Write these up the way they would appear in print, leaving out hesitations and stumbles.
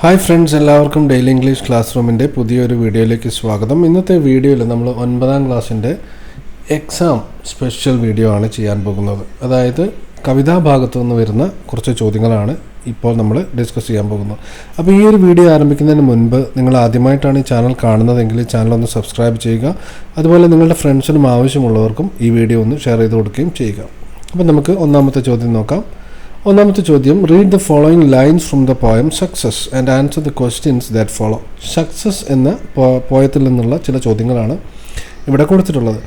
Hi friends, എല്ലാവർക്കും daily English class റൂമിൻ്റെ പുതിയൊരു വീഡിയോയിലേക്ക് സ്വാഗതം. ഇന്നത്തെ വീഡിയോയിൽ നമ്മൾ 9ാം ക്ലാസ്സിൻ്റെ എക്സാം സ്പെഷ്യൽ വീഡിയോ ആണ് ചെയ്യാൻ പോകുന്നത്. അതായത് കവിതാ ഭാഗത്തു നിന്ന് വരുന്ന കുറച്ച് ചോദ്യങ്ങളാണ് ഇപ്പോൾ നമ്മൾ ഡിസ്കസ് ചെയ്യാൻ പോകുന്നത്. അപ്പോൾ ഈ ഒരു വീഡിയോ ആരംഭിക്കുന്നതിന് മുൻപ് നിങ്ങൾ ആദ്യമായിട്ടാണ് ഈ ചാനൽ കാണുന്നതെങ്കിൽ ചാനൽ ഒന്ന് സബ്സ്ക്രൈബ് ചെയ്യുക. അതുപോലെ നിങ്ങളുടെ ഫ്രണ്ട്സിനും ആവശ്യമുള്ളവർക്കും ഈ വീഡിയോ ഒന്ന് ഷെയർ ചെയ്ത് കൊടുക്കുകയും ചെയ്യുക. അപ്പോൾ നമുക്ക് ഒന്നാമത്തെ ചോദ്യം നോക്കാം. ഒന്നാമത്തെ ചോദ്യം, read the following lines from the poem success and answer the questions that follow. Success എന്ന പോയത്തിൽ നിന്നുള്ള ചില ചോദ്യങ്ങളാണ് ഇവിടെ കൊടുത്തിട്ടുള്ളത്.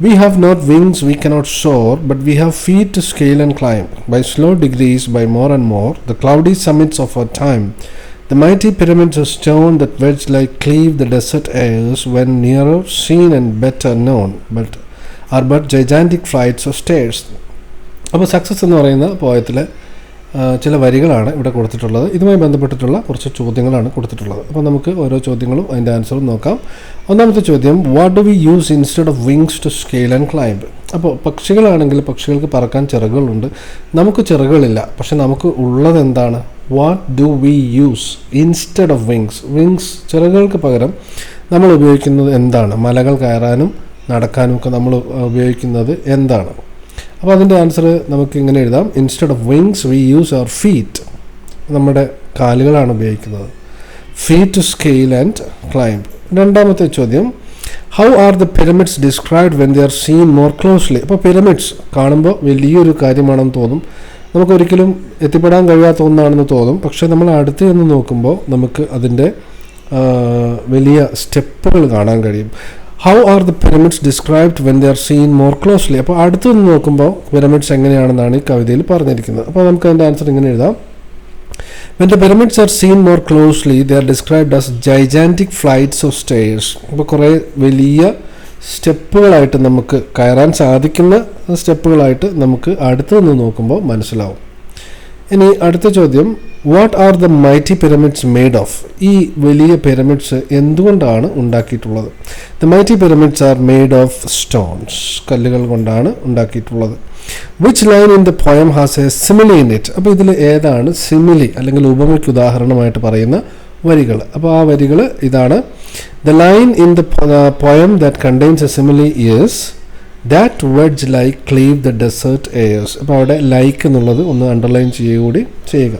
We have not wings, we cannot soar, but we have feet to scale and climb. By slow degrees, by more and more, the cloudy summits of our time, the mighty pyramids of stone that wedge like cleave the desert airs, when nearer seen and better known, but are but gigantic flights of stairs. അപ്പോൾ success എന്ന് പറയുന്ന പോയത്തിലെ ചില വരികളാണ് ഇവിടെ കൊടുത്തിട്ടുള്ളത്. ഇതുമായി ബന്ധപ്പെട്ടിട്ടുള്ള കുറച്ച് ചോദ്യങ്ങളാണ് കൊടുത്തിട്ടുള്ളത്. അപ്പോൾ നമുക്ക് ഓരോ ചോദ്യങ്ങളും അതിൻ്റെ ആൻസറും നോക്കാം. ഒന്നാമത്തെ ചോദ്യം, what do we use instead of wings to scale and climb. അപ്പോൾ പക്ഷികളാണെങ്കിൽ പക്ഷികൾക്ക് പറക്കാൻ ചിറകുകളുണ്ട്, നമുക്ക് ചിറകുകളില്ല. പക്ഷെ നമുക്ക് ഉള്ളത് എന്താണ്? What do we use instead of wings. Wings ചിറകുകൾക്ക് പകരം നമ്മൾ ഉപയോഗിക്കുന്നത് എന്താണ്? മലകൾ കയറാനും നടക്കാനും ഒക്കെ നമ്മൾ ഉപയോഗിക്കുന്നത് എന്താണ്? അപ്പോൾ അതിൻ്റെ ആൻസർ നമുക്ക് ഇങ്ങനെ എഴുതാം. Instead of wings we use our feet. നമ്മുടെ കാലുകളാണ് ഉപയോഗിക്കുന്നത്. Feet to scale and climb. രണ്ടാമത്തെ ചോദ്യം, how are the pyramids described when they are seen more closely. അപ്പോൾ പിരമിഡ്സ് കാണുമ്പോൾ വലിയൊരു കാര്യമാണെന്ന് തോന്നും, നമുക്കൊരിക്കലും എത്തിപ്പെടാൻ കഴിയാത്ത ഒന്നാണെന്ന് തോന്നും. പക്ഷേ നമ്മൾ അടുത്ത് നിന്ന് നോക്കുമ്പോൾ നമുക്ക് അതിൻ്റെ വലിയ സ്റ്റെപ്പുകൾ കാണാൻ കഴിയും. How are the pyramids described when they are seen more closely. അപ്പോൾ അടുത്ത് നിന്ന് നോക്കുമ്പോൾ പിരമിഡ്സ് എങ്ങനെയാണെന്നാണ് ഈ കവിതയിൽ പറഞ്ഞിരിക്കുന്നത്. അപ്പോൾ നമുക്ക് അതിൻ്റെ ആൻസർ ഇങ്ങനെ എഴുതാം. When the pyramids R seen more closely they are described as gigantic flights of stairs. അപ്പോൾ കുറേ വലിയ സ്റ്റെപ്പുകളായിട്ട് നമുക്ക് കയറാൻ സാധിക്കുന്ന സ്റ്റെപ്പുകളായിട്ട് നമുക്ക് അടുത്ത് നിന്ന് നോക്കുമ്പോൾ മനസ്സിലാവും. ഇനി അടുത്ത ചോദ്യം, what are the mighty pyramids made of. ഈ വലിയ പിരമിഡ്സ് എന്തുകൊണ്ടാണ് ഉണ്ടാക്കിയിട്ടുള്ളത്? The mighty pyramids are made of stones. കല്ലുകൾ കൊണ്ടാണ് ഉണ്ടാക്കിയിട്ടുള്ളത്. Which line in the poem has A simile in it. അപ്പോൾ ഇതിൽ ഏതാണ് സിമിലി അല്ലെങ്കിൽ ഉപമയ്ക്ക് ഉദാഹരണമായിട്ട് പറയുന്ന വരികൾ? അപ്പോൾ ആ വരികൾ ഇതാണ്. The line in the poem that contains A simile is that wedge like cleave the desert airs. അപ്പോൾ അവിടെ ലൈക്ക് എന്നുള്ളത് ഒന്ന് അണ്ടർലൈൻ കൂടി ചെയ്യുക.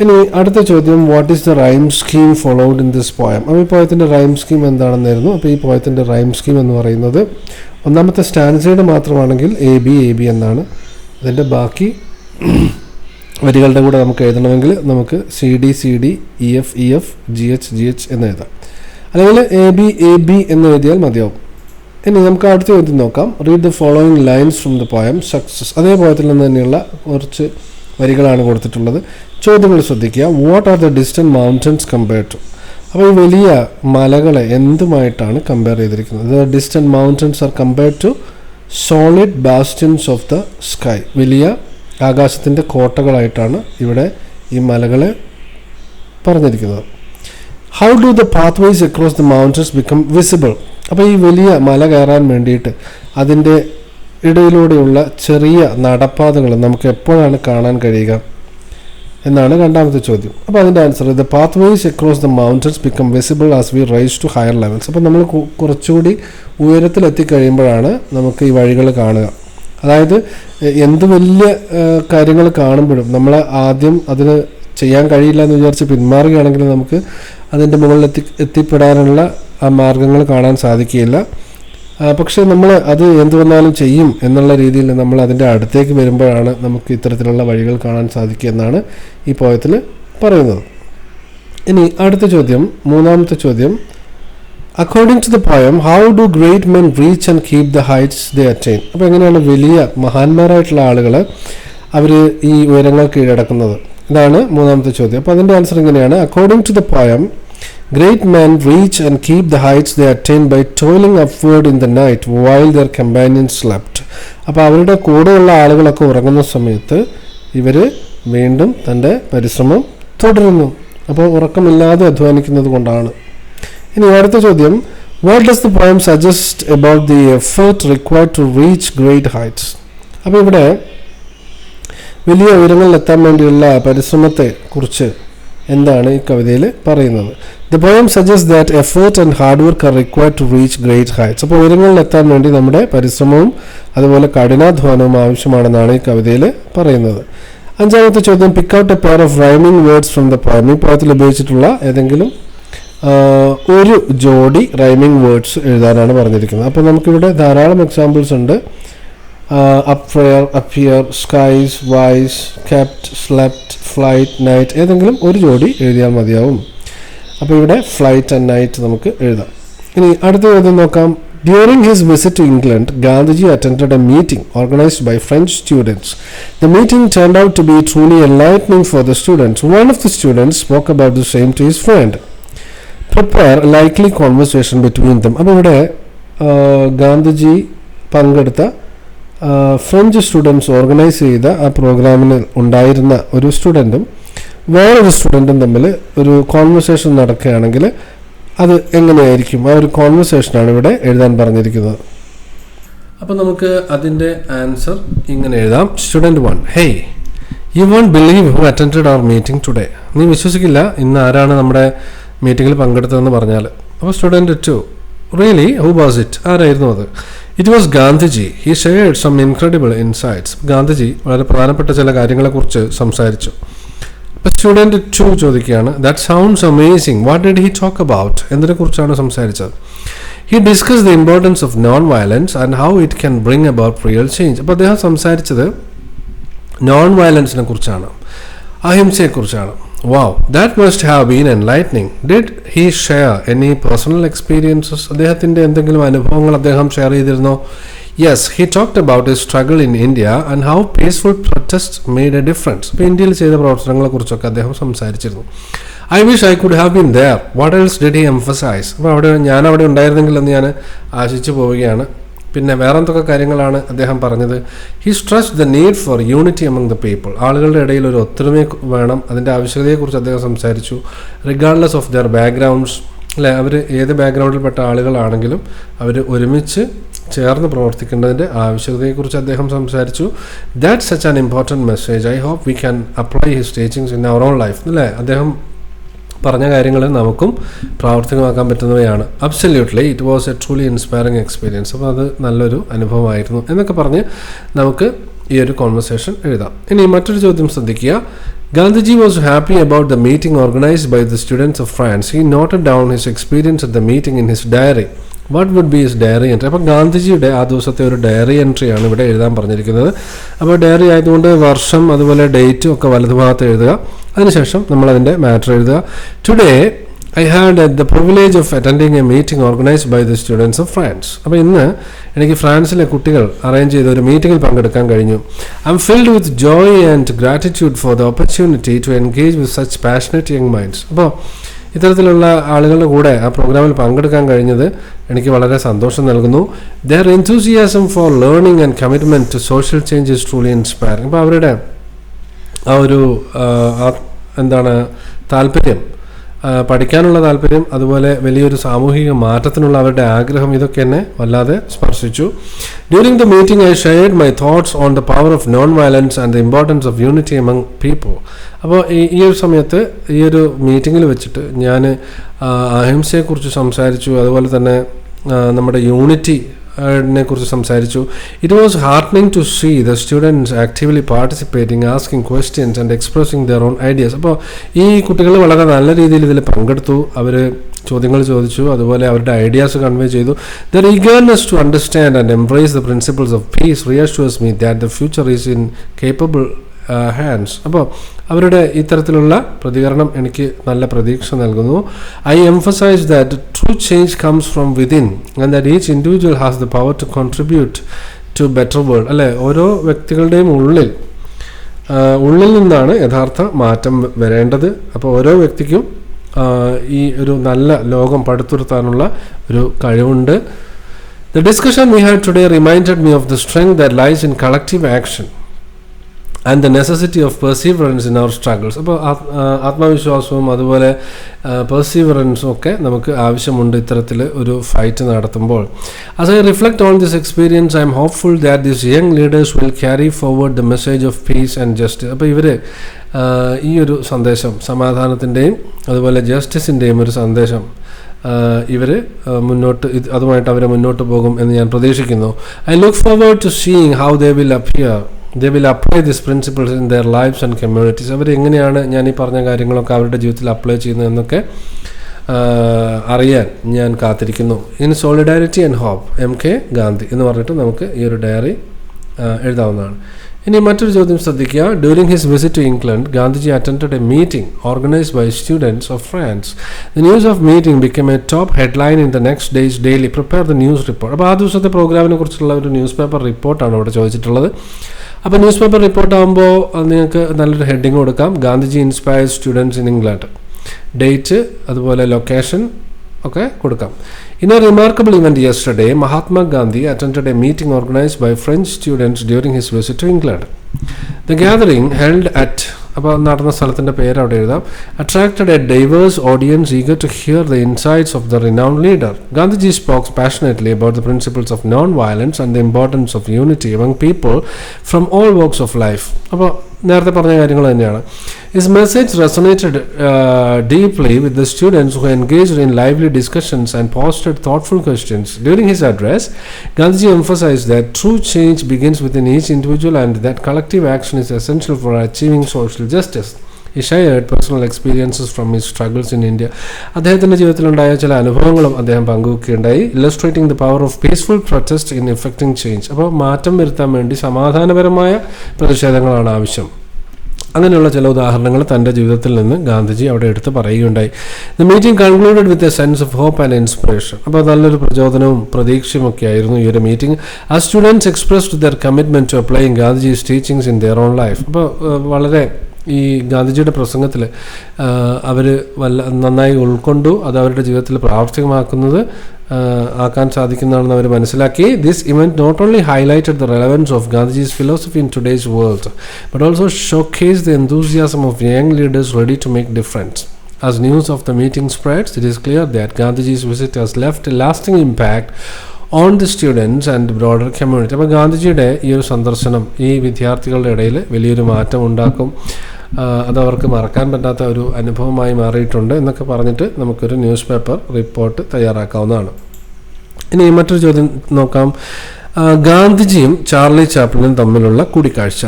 ഇനി അടുത്ത ചോദ്യം, what is the rhyme scheme followed in this poem. അപ്പോൾ ഈ പോയത്തിൻ്റെ റൈം സ്കീം എന്താണെന്നായിരുന്നു. അപ്പോൾ ഈ പോയത്തിൻ്റെ റൈം സ്കീം എന്ന് പറയുന്നത് ഒന്നാമത്തെ സ്റ്റാൻസയുടെ മാത്രമാണെങ്കിൽ എ ബി എന്നാണ്. അതിൻ്റെ ബാക്കി വരികളുടെ കൂടെ നമുക്ക് എഴുതണമെങ്കിൽ നമുക്ക് C D E F G H എന്ന് എഴുതാം, അല്ലെങ്കിൽ എ ബി എന്ന് എഴുതിയാൽ മതിയാവും. ഇനി നമുക്ക് അടുത്ത ചോദ്യം നോക്കാം. Read the following lines from the poem success. അതേ പോയത്തിൽ നിന്ന് തന്നെയുള്ള കുറച്ച് വരികളാണ് കൊടുത്തിട്ടുള്ളത്. ചോദ്യങ്ങൾ ശ്രദ്ധിക്കുക. What are the distant mountains compared to. അപ്പോൾ ഈ വലിയ മലകളെ എന്തുമായിട്ടാണ് കമ്പയർ ചെയ്തിരിക്കുന്നത്? The distant mountains are compared to solid bastions of the sky. വലിയ ആകാശത്തിൻ്റെ കോട്ടകളായിട്ടാണ് ഇവിടെ ഈ മലകളെ പറഞ്ഞിരിക്കുന്നത്. How do the pathways across the mountains become visible. അപ്പോൾ ഈ വലിയ മല കയറാൻ വേണ്ടിയിട്ട് അതിൻ്റെ ഇടയിലൂടെയുള്ള ചെറിയ നടപ്പാതകൾ നമുക്ക് എപ്പോഴാണ് കാണാൻ കഴിയുക എന്നാണ് രണ്ടാമത്തെ ചോദ്യം. അപ്പോൾ അതിൻ്റെ answer, the pathways across the mountains become visible as we rise to higher levels. അപ്പോൾ നമ്മൾ കുറച്ചുകൂടി ഉയരത്തിലെത്തിക്കഴിയുമ്പോഴാണ് നമുക്ക് ഈ വഴികൾ കാണുക. അതായത് എന്ത് വലിയ കാര്യങ്ങൾ കാണുമ്പോഴും നമ്മൾ ആദ്യം അതിന് ചെയ്യാൻ കഴിയില്ല എന്ന് വിചാരിച്ച് പിന്മാറുകയാണെങ്കിൽ നമുക്ക് അതിൻ്റെ മുകളിൽ എത്തിപ്പെടാനുള്ള ആ മാർഗങ്ങൾ കാണാൻ സാധിക്കുകയില്ല. പക്ഷേ നമ്മൾ അത് എന്തു വന്നാലും ചെയ്യും എന്നുള്ള രീതിയിൽ നമ്മൾ അതിൻ്റെ അടുത്തേക്ക് വരുമ്പോഴാണ് നമുക്ക് ഇത്തരത്തിലുള്ള വഴികൾ കാണാൻ സാധിക്കുക എന്നാണ് ഈ പോയത്തിൽ പറയുന്നത്. ഇനി അടുത്ത ചോദ്യം, മൂന്നാമത്തെ ചോദ്യം, according to the poem how do great men reach and keep the heights they attain. അപ്പോൾ എങ്ങനെയാണ് വലിയ മഹാന്മാരായിട്ടുള്ള ആളുകൾ അവർ ഈ ഉയരങ്ങൾ കീഴടക്കുന്നത്? ഇതാണ് മൂന്നാമത്തെ ചോദ്യം. അപ്പോൾ അതിൻ്റെ ആൻസർ ഇങ്ങനെയാണ്. According to the poem, great men reach and keep the heights they attain by toiling upward in the night while their companions slept. അപ്പോൾ അവരുടെ കൂടെയുള്ള ആളുകളൊക്കെ ഉറങ്ങുന്ന സമയത്ത് ഇവർ വീണ്ടും തൻ്റെ പരിശ്രമം തുടരുന്നു. അപ്പോൾ ഉറക്കമില്ലാതെ അധ്വാനിക്കുന്നത് കൊണ്ടാണ്. ഇനി അടുത്ത ചോദ്യം, what does the poem suggest about the effort required to reach great heights. അപ്പോൾ ഇവിടെ വലിയ ഉയരങ്ങളിലെത്താൻ വേണ്ടിയുള്ള പരിശ്രമത്തെ കുറിച്ച് എന്താണ് ഈ കവിതയിൽ പറയുന്നത്. The poem suggest that effort and hard work are required to reach great heights. അപ്പോൾ ഉയരങ്ങളിലെത്താൻ വേണ്ടി നമ്മുടെ പരിശ്രമവും അതുപോലെ കഠിനാധ്വാനവും ആവശ്യമാണെന്നാണ് ഈ കവിതയിൽ പറയുന്നത്. അഞ്ചാമത്തെ ചോദ്യം, pick out A pair of rhyming words from the poem. ഈ പോയത്തിൽ ഉപയോഗിച്ചിട്ടുള്ള ഏതെങ്കിലും ഒരു ജോഡി റൈമിംഗ് വേർഡ്സ് എഴുതാനാണ് പറഞ്ഞിരിക്കുന്നത്. അപ്പോൾ നമുക്കിവിടെ ധാരാളം എക്സാമ്പിൾസ് ഉണ്ട്. അപ്വെയർ, appear, skies, wise, kept, slept, flight, night, ഏതെങ്കിലും ഒരു ജോഡി എഴുതിയാൽ മതിയാവും. അപ്പോൾ ഇവിടെ ഫ്ലൈറ്റ് ആൻഡ് നൈറ്റ് നമുക്ക് എഴുതാം. ഇനി അടുത്ത ചോദ്യം നോക്കാം. During his visit to England, Gandhiji attended a meeting organized by French students. The meeting turned out to be truly enlightening for the students. One of the students spoke about the same to his friend. Prepare a likely conversation between them. അപ്പോൾ ഇവിടെ ഗാന്ധിജി പങ്കെടുത്ത French students organise ചെയ്ത ആ പ്രോഗ്രാമിന് ഉണ്ടായിരുന്ന ഒരു സ്റ്റുഡൻറ്റും വേറൊരു സ്റ്റുഡൻറ്റും തമ്മിൽ ഒരു കോൺവെർസേഷൻ നടക്കുകയാണെങ്കിൽ അത് എങ്ങനെയായിരിക്കും? ആ ഒരു കോൺവെർസേഷനാണ് ഇവിടെ എഴുതാൻ പറഞ്ഞിരിക്കുന്നത്. അപ്പോൾ നമുക്ക് അതിൻ്റെ ആൻസർ ഇങ്ങനെ എഴുതാം. Student 1, hey, you won't believe who attended our meeting today. നീ വിശ്വസിക്കില്ല ഇന്ന് ആരാണ് നമ്മുടെ മീറ്റിങ്ങിൽ പങ്കെടുത്തതെന്ന് പറഞ്ഞാൽ. അപ്പോൾ student 2, really, who was it? ആരായിരുന്നു അത്? It was Gandhiji. He shared some incredible insights. Gandhiji വളരെ പ്രധാനപ്പെട്ട ചില കാര്യങ്ങളെക്കുറിച്ച് സംസാരിച്ചു. സ്റ്റുഡൻറ്റ് 2 ചോദിക്കുകയാണ്, that sounds amazing, what did he talk about? എന്തിനെക്കുറിച്ചാണ് സംസാരിച്ചത്? He discuss the importance of non violence and how it can bring about real change. അപ്പോൾ അദ്ദേഹം സംസാരിച്ചത് നോൺ വയലൻസിനെ കുറിച്ചാണ്, അഹിംസയെക്കുറിച്ചാണ്. Wow, that must have been enlightening. Did he share any personal experiences? അദ്ദേഹത്തിൻ്റെ എന്തെങ്കിലും അനുഭവങ്ങൾ അദ്ദേഹം ഷെയർ ചെയ്തിരുന്നോ? Yes, he talked about his struggle in India and how peaceful protests made a difference. ഇപ്പോൾ ഇന്ത്യയിൽ ചെയ്ത പ്രവർത്തനങ്ങളെക്കുറിച്ചൊക്കെ അദ്ദേഹം സംസാരിച്ചിരുന്നു. I wish I could have been there. What else did he emphasize? അപ്പോൾ ഞാൻ അവിടെ ഉണ്ടായിരുന്നെങ്കിൽ എന്ന് ഞാൻ ആശിച്ചു പോവുകയാണ്. പിന്നെ വേറെ എന്തൊക്കെ കാര്യങ്ങളാണ് അദ്ദേഹം പറഞ്ഞത്? He stressed the need for unity among the people. ആളുകളുടെ ഇടയിൽ ഒരു ഒത്തൊരുമ വേണം, അതിൻ്റെ ആവശ്യകതയെക്കുറിച്ച് അദ്ദേഹം സംസാരിച്ചു. Regardless of their backgrounds, അല്ലേ, അവർ ഏത് ബാക്ക്ഗ്രൗണ്ടിൽപ്പെട്ട ആളുകളാണെങ്കിലും അവർ ഒരുമിച്ച് ചേർന്ന് പ്രവർത്തിക്കേണ്ടതിൻ്റെ ആവശ്യകതയെക്കുറിച്ച് അദ്ദേഹം സംസാരിച്ചു. That's such an important message. I hope we can apply his teachings in our own life. അല്ലേ, അദ്ദേഹം പറഞ്ഞ കാര്യങ്ങൾ നമുക്കും പ്രാവർത്തികമാക്കാൻ പറ്റുന്നവയാണ്. Absolutely, it was a truly inspiring experience. അപ്പോൾ അത് നല്ലൊരു അനുഭവമായിരുന്നു എന്നൊക്കെ പറഞ്ഞ് നമുക്ക് ഈ ഒരു കോൺവെർസേഷൻ എഴുതാം. ഇനി മറ്റൊരു ചോദ്യം ശ്രദ്ധിക്കുക. Gandhiji was happy about the meeting organized by the students of France. He noted down his experience at the meeting in his diary. What would be his diary entry? അപ്പോൾ ഗാന്ധിജിയുടെ ആ ദിവസത്തെ ഒരു ഡയറി എൻട്രിയാണ് ഇവിടെ എഴുതാൻ പറഞ്ഞിരിക്കുന്നത്. അപ്പോൾ ഡയറി ആയതുകൊണ്ട് വർഷം അതുപോലെ ഡേറ്റും ഒക്കെ വലതുഭാഗത്ത് എഴുതുക. അതിനുശേഷം നമ്മളതിൻ്റെ മാറ്റർ എഴുതുക. Today I had the privilege of attending a meeting organized by the students of France. അപ്പോൾ ഇന്ന് എനിക്ക് ഫ്രാൻസിലെ കുട്ടികൾ അറേഞ്ച് ചെയ്ത ഒരു മീറ്റിങ്ങിൽ പങ്കെടുക്കാൻ കഴിഞ്ഞു. I am filled with joy and gratitude for the opportunity to engage with such passionate young minds. അപ്പോൾ ഇത്തരത്തിലുള്ള ആളുകളുടെ കൂടെ ആ പ്രോഗ്രാമിൽ പങ്കെടുക്കാൻ കഴിഞ്ഞത് എനിക്ക് വളരെ സന്തോഷം നൽകുന്നു. Their enthusiasm for learning and commitment to social change is truly inspiring. അപ്പോൾ അവരുടെ ആ ഒരു താല്പര്യം, പഠിക്കാനുള്ള താല്പര്യം, അതുപോലെ വലിയൊരു സാമൂഹിക മാറ്റത്തിനുള്ള അവരുടെ ആഗ്രഹം, ഇതൊക്കെ എന്നെ വല്ലാതെ സ്പർശിച്ചു. During the meeting I shared my thoughts on the power of non violence and the importance of unity among people. അപ്പോൾ ഈ ഒരു സമയത്ത് ഈ ഒരു മീറ്റിങ്ങിൽ വെച്ചിട്ട് ഞാൻ അഹിംസയെക്കുറിച്ച് സംസാരിച്ചു, അതുപോലെ തന്നെ നമ്മുടെ യൂണിറ്റി കുറിച്ച് സംസാരിച്ചു. It was heartening to see the students actively participating, asking questions and expressing their own ideas. അപ്പോൾ ഈ കുട്ടികൾ വളരെ നല്ല രീതിയിൽ ഇതിൽ പങ്കെടുത്തു. അവർ ചോദ്യങ്ങൾ ചോദിച്ചു, അതുപോലെ അവരുടെ ഐഡിയാസ് കൺവേ ചെയ്തു. Their eagerness to understand and embrace the principles of peace reassures me that the future is in capable hands. അപ്പോൾ അവരുടെ ഇത്തരത്തിലുള്ള പ്രതികരണം എനിക്ക് നല്ല പ്രതീക്ഷ നൽകുന്നു. I emphasize that true change comes from within and that each individual has the power to contribute to better world. അല്ലേ, ഓരോ വ്യക്തികളുടെയും ഉള്ളിൽ നിന്നാണ് യഥാർത്ഥ മാറ്റം വരേണ്ടത്. അപ്പോൾ ഓരോ വ്യക്തിക്കും ഈ ഒരു നല്ല ലോകം പടുത്തുയർത്താനുള്ള ഒരു കഴിവുണ്ട്. The discussion we had today reminded me of the strength that lies in collective action and the necessity of perseverance in our struggles. അപ്പോൾ ആത്മവിശ്വാസവും അതുപോലെ പെർസീവറൻസും ഒക്കെ നമുക്ക് ആവശ്യമുണ്ട് ഇത്തരത്തിൽ ഒരു ഫൈറ്റ് നടത്തുമ്പോൾ. As I reflect on this experience, I am hopeful that these young leaders will carry forward the message of peace and justice. അപ്പോൾ ഇവർ ഈ ഒരു സന്ദേശം, സമാധാനത്തിൻ്റെയും അതുപോലെ ജസ്റ്റിസിൻ്റെയും ഒരു സന്ദേശം ഇവർ അതുമായിട്ട് അവർ മുന്നോട്ട് പോകും എന്ന് ഞാൻ പ്രതീക്ഷിക്കുന്നു. I look forward to seeing how they will apply this principles in their lifes and communities. അവരെങ്ങനെയാണ് ഞാൻ ഈ പറഞ്ഞ കാര്യങ്ങളൊക്കെ അവരുടെ ജീവിതത്തിൽ അപ്ലൈ ചെയ്യുന്നതെന്നൊക്കെ അറിയാൻ ഞാൻ കാത്തിരിക്കുന്നു. In solidarity and hope, MK Gandhi എന്ന് പറഞ്ഞിട്ട് നമുക്ക് ഈ ഒരു ഡയറി എഴുതാവുന്നതാണ്. ഇനി മറ്റൊരു ചോദ്യം ശ്രദ്ധിക്കുക. During his visit to England, Gandhiji attended a meeting organised by students of France. The news of meeting become a top headline in the next days daily. Prepare the news report. അപ്പോൾ ആ ദിവസത്തെ പ്രോഗ്രാമിനെ കുറിച്ചുള്ള ഒരു ന്യൂസ് പേപ്പർ റിപ്പോർട്ടാണ് ഇവിടെ ചോദിച്ചിട്ടുള്ളത്. അപ്പോൾ ന്യൂസ് പേപ്പർ റിപ്പോർട്ട് ആകുമ്പോൾ നിങ്ങൾക്ക് നല്ലൊരു ഹെഡിങ് കൊടുക്കാം. Gandhiji inspired students in England. Date അതുപോലെ ലൊക്കേഷൻ ഒക്കെ കൊടുക്കാം. In a remarkable event yesterday, Mahatma Gandhi attended a meeting organized by French students during his visit to England. The gathering held at അപ്പോൾ നടന്ന സ്ഥലത്തിൻ്റെ പേര് അവിടെ എഴുതാം. attracted a diverse audience eager to hear the insights of the renowned leader. Gandhiji spoke passionately about the principles of non-violence and the importance of unity among people from all walks of life. അപ്പോൾ നേരത്തെ പറഞ്ഞ കാര്യങ്ങൾ തന്നെയാണ്. His message resonated deeply with the students who engaged in lively discussions and posed thoughtful questions. During his address, Gandhiji emphasized that true change begins within each individual and that collective action is essential for achieving social justice. He shared personal experiences from his struggles in India. അദ്ദേഹത്തിൻ്റെ ജീവിതത്തിലുണ്ടായ ചില അനുഭവങ്ങളും അദ്ദേഹം പങ്കുവെക്കുകയുണ്ടായി. Illustrating the power of peaceful protest in effecting change. അപ്പോൾ മാറ്റം വരുത്താൻ വേണ്ടി സമാധാനപരമായ പ്രതിഷേധങ്ങളാണ് ആവശ്യം. അങ്ങനെയുള്ള ചില ഉദാഹരണങ്ങൾ തൻ്റെ ജീവിതത്തിൽ നിന്ന് ഗാന്ധിജി അവിടെ എടുത്ത് പറയുകയുണ്ടായി. The meeting concluded with a sense of hope and inspiration. അപ്പോൾ നല്ലൊരു പ്രചോദനവും പ്രതീക്ഷയും ഒക്കെ ആയിരുന്നു ഈ ഒരു മീറ്റിംഗ്. ആ students expressed their commitment to applying Gandhiji's teachings in their own life. അപ്പോൾ വളരെ ഈ ഗാന്ധിജിയുടെ പ്രസംഗത്തിൽ അവർ നന്നായി ഉൾക്കൊണ്ടു, അത് അവരുടെ ജീവിതത്തിൽ പ്രാവർത്തികമാക്കുന്നത് ആക്കാൻ സാധിക്കുന്നതാണെന്ന് അവർ മനസ്സിലാക്കി. This event not only highlighted the relevance of Gandhiji's philosophy in today's world but also showcase the enthusiasm of young leaders ready to make difference. As news of the meeting spreads, it is clear that Gandhiji's visit has left a lasting impact on the students and broader community. അപ്പോൾ ഗാന്ധിജിയുടെ ഈ ഒരു സന്ദർശനം ഈ വിദ്യാർത്ഥികളുടെ ഇടയിൽ വലിയൊരു മാറ്റം ഉണ്ടാക്കും, അതവർക്ക് മറക്കാൻ പറ്റാത്ത ഒരു അനുഭവമായി മാറിയിട്ടുണ്ട് എന്നൊക്കെ പറഞ്ഞിട്ട് നമുക്കൊരു ന്യൂസ് പേപ്പർ റിപ്പോർട്ട് തയ്യാറാക്കാവുന്നതാണ്. ഇനി മറ്റൊരു ചോദ്യം നോക്കാം. ഗാന്ധിജിയും ചാർലി ചാപ്ലിനും തമ്മിലുള്ള കൂടിക്കാഴ്ച.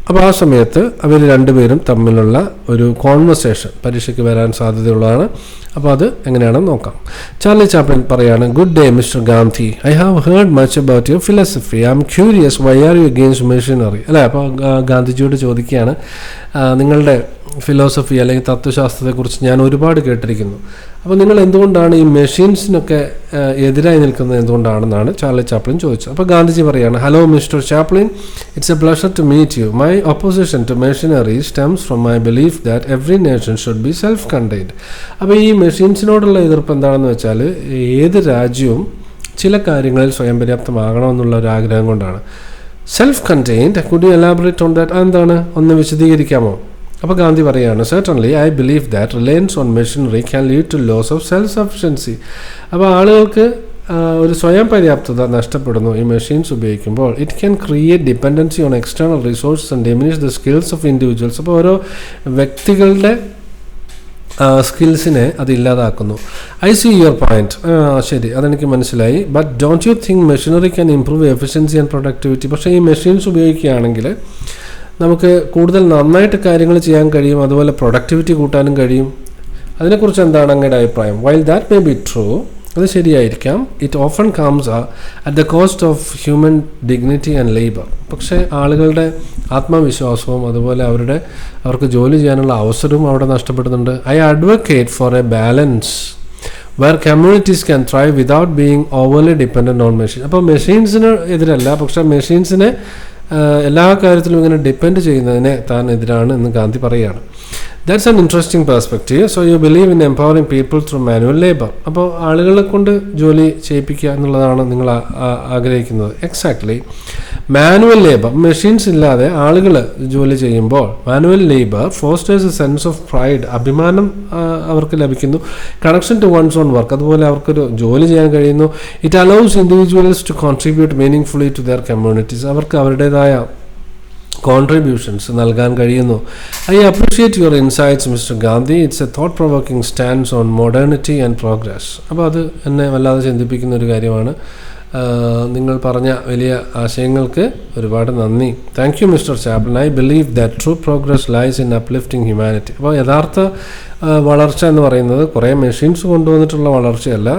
അപ്പോൾ ആ സമയത്ത് അവർ രണ്ടുപേരും തമ്മിലുള്ള ഒരു കോൺവെർസേഷൻ പരീക്ഷയ്ക്ക് വരാൻ സാധ്യതയുള്ളതാണ്. അപ്പോൾ അത് എങ്ങനെയാണെന്ന് നോക്കാം. ചാർലി ചാപ്ലിൻ പറയാണ്, good day mister Gandhi, I have heard much about your philosophy. I am curious why are you against machinery. അല്ലേ, അപ്പോൾ ഗാന്ധിജിയോട് ചോദിക്കുകയാണ്, നിങ്ങളുടെ ഫിലോസഫി അല്ലെങ്കിൽ തത്വശാസ്ത്രത്തെക്കുറിച്ച് ഞാൻ ഒരുപാട് കേട്ടിരിക്കുന്നു. അപ്പോൾ നിങ്ങൾ എന്തുകൊണ്ടാണ് ഈ മെഷീൻസിനൊക്കെ എതിരായി നിൽക്കുന്നത് എന്തുകൊണ്ടാണെന്നാണ് ചാർലി ചാപ്ലിൻ ചോദിച്ചത്. അപ്പോൾ ഗാന്ധിജി പറയാണ്, hello mister Chaplin, it's a pleasure to meet you. My opposition to machinery stems from my belief that every nation should be self contained. അപ്പോൾ ഈ മെഷീൻസിനോടുള്ള എതിർപ്പ് എന്താണെന്ന് വെച്ചാൽ ഏത് രാജ്യവും ചില കാര്യങ്ങളിൽ സ്വയം പര്യാപ്തമാകണമെന്നുള്ള ഒരു ആഗ്രഹം കൊണ്ടാണ്. Self contained, could you elaborate on that? എന്താണ്, ഒന്ന് വിശദീകരിക്കാമോ? അപ്പോൾ ഗാന്ധി പറയുകയാണ്, certainly I believe that reliance on machinery can lead to loss of self-sufficiency. അപ്പോൾ ആളുകൾക്ക് ഒരു സ്വയം പര്യാപ്തത നഷ്ടപ്പെടുന്നു ഈ മെഷീൻസ് ഉപയോഗിക്കുമ്പോൾ. It can create dependency on external resources and diminish the skills of individuals. അപ്പോൾ ഓരോ വ്യക്തികളുടെ സ്കിൽസിനെ അത് ഇല്ലാതാക്കുന്നു. ഐ സീ യുവർ പോയിന്റ്, ശരി, അതെനിക്ക് മനസ്സിലായി. But don't you think machinery can improve efficiency and productivity? പക്ഷേ ഈ മെഷീൻസ് ഉപയോഗിക്കുകയാണെങ്കിൽ നമുക്ക് കൂടുതൽ നന്നായിട്ട് കാര്യങ്ങൾ ചെയ്യാൻ കഴിയും, അതുപോലെ പ്രൊഡക്ടിവിറ്റി കൂട്ടാനും കഴിയും. അതിനെക്കുറിച്ച് എന്താണ് അങ്ങയുടെ അഭിപ്രായം? While that may be true, അത് ശരിയായിരിക്കാം. It often comes at the cost of human dignity and labour. പക്ഷേ ആളുകളുടെ ആത്മവിശ്വാസവും അതുപോലെ അവർക്ക് ജോലി ചെയ്യാനുള്ള അവസരവും അവിടെ നഷ്ടപ്പെടുന്നുണ്ട്. I advocate for a balance where communities can thrive without being overly dependent on machine. അപ്പോൾ മെഷീൻസിന് എതിരല്ല, പക്ഷേ മെഷീൻസിനെ എല്ലാ കാര്യത്തിലും ഇങ്ങനെ ഡിപ്പെൻഡ് ചെയ്യുന്നതിനെ താൻ എതിരാണ് എന്ന് ഗാന്ധി പറയുകയാണ്. That's an interesting perspective. So you believe in empowering people through manual labour. അപ്പോൾ ആളുകളെ കൊണ്ട് ജോലി ചെയ്യിപ്പിക്കുക എന്നുള്ളതാണ് നിങ്ങൾ ആഗ്രഹിക്കുന്നത്. എക്സാക്ട്ലി. മാനുവൽ ലേബർ, മെഷീൻസ് ഇല്ലാതെ ആളുകൾ ജോലി ചെയ്യുമ്പോൾ manual labour fosters a sense of pride, അഭിമാനം അവർക്ക് ലഭിക്കുന്നു. Connection to one's own work, അതുപോലെ അവർക്കൊരു ജോലി ചെയ്യാൻ കഴിയുന്നു. It allows individuals to contribute meaningfully to their communities. അവർക്ക് അവരുടേതായ കോൺട്രിബ്യൂഷൻസ് നൽകാൻ കഴിയുന്നു. I appreciate your insights mister Gandhi. It's a thought provoking stands on modernity and progress. അപ്പോൾ അത് എന്നെ വല്ലാതെ ചിന്തിപ്പിക്കുന്ന ഒരു കാര്യമാണ്. നിങ്ങൾ പറഞ്ഞ വലിയ ആശയങ്ങൾക്ക് ഒരുപാട് നന്ദി. Thank you mister Chaplin. I believe that true progress lies in uplifting humanity. അപ്പോൾ യഥാർത്ഥ വളർച്ച എന്ന് പറയുന്നത് കുറേ മെഷീൻസ് കൊണ്ടുവന്നിട്ടുള്ള വളർച്ചയല്ല,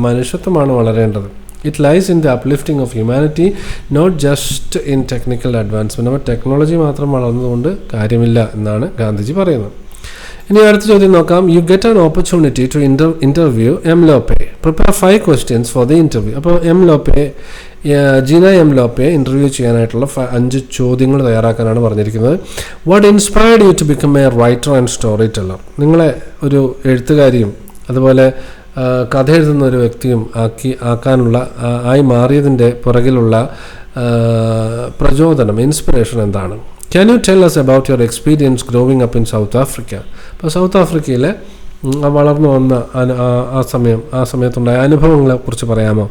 മനുഷ്യത്വമാണ് വളരേണ്ടത്. It lies in the uplifting of humanity, not just in technical advancement. അപ്പോൾ ടെക്നോളജി മാത്രം വളർന്നതുകൊണ്ട് കാര്യമില്ല എന്നാണ് ഗാന്ധിജി പറയുന്നത്. ഇനി അടുത്ത ചോദ്യം നോക്കാം. You get an opportunity to interview M ലോപ്പെ. Prepare 5 questions for the interview. അപ്പോൾ ജീന എം ലോപ്പയെ ഇൻ്റർവ്യൂ ചെയ്യാനായിട്ടുള്ള 5 ചോദ്യങ്ങൾ തയ്യാറാക്കാനാണ് പറഞ്ഞിരിക്കുന്നത്. What inspired you to become a writer and story teller? നിങ്ങളെ ഒരു എഴുത്തുകാരിയും അതുപോലെ കഥ എഴുതുന്ന ഒരു വ്യക്തിയും ആയി മാറിയതിൻ്റെ പുറകിലുള്ള പ്രചോദനം, ഇൻസ്പിറേഷൻ എന്താണ്? Can you tell us about your experience growing up in South Africa? അപ്പോൾ സൗത്ത് ആഫ്രിക്കയിലെ വളർന്നു വന്ന ആ സമയത്തുണ്ടായ അനുഭവങ്ങളെക്കുറിച്ച് പറയാമോ?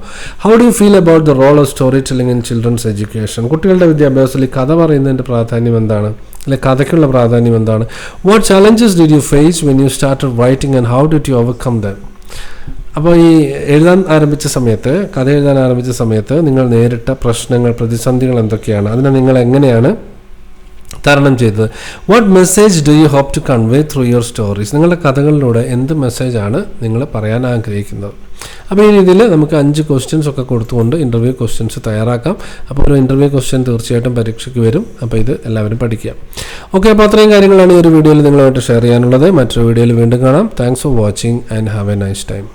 How do you feel about the role of story telling in children's education? കുട്ടികളുടെ വിദ്യാഭ്യാസത്തിൽ കഥ പറയുന്നതിൻ്റെ പ്രാധാന്യം എന്താണ്, അല്ലെ കഥയ്ക്കുള്ള പ്രാധാന്യം എന്താണ്? What challenges did you face when you started writing and how did you overcome them? അപ്പോൾ ഈ കഥ എഴുതാൻ ആരംഭിച്ച സമയത്ത് നിങ്ങൾ നേരിട്ട പ്രശ്നങ്ങൾ, പ്രതിസന്ധികൾ എന്തൊക്കെയാണ്? അതിനെ നിങ്ങൾ എങ്ങനെയാണ് തരണം ചെയ്തത്? What message do you hope to convey through your stories? നിങ്ങളുടെ കഥകളിലൂടെ എന്ത് മെസ്സേജാണ് നിങ്ങൾ പറയാൻ ആഗ്രഹിക്കുന്നത്? അപ്പോൾ ഈ രീതിയിൽ നമുക്ക് 5 questions ഒക്കെ കൊടുത്തുകൊണ്ട് ഇൻ്റർവ്യൂ ക്വസ്റ്റ്യൻസ് തയ്യാറാക്കാം. അപ്പോൾ ഒരു ഇൻ്റർവ്യൂ ക്വസ്റ്റ്യൻ തീർച്ചയായിട്ടും പരീക്ഷയ്ക്ക് വരും. അപ്പോൾ ഇത് എല്ലാവരും പഠിക്കുക. ഓക്കെ, അപ്പോൾ അത്രയും കാര്യങ്ങളാണ് ഈ ഒരു വീഡിയോയിൽ നിങ്ങളുമായിട്ട് ഷെയർ ചെയ്യാനുള്ളത്. മറ്റൊരു വീഡിയോയിൽ വീണ്ടും കാണാം. Thanks for watching and have A nice time.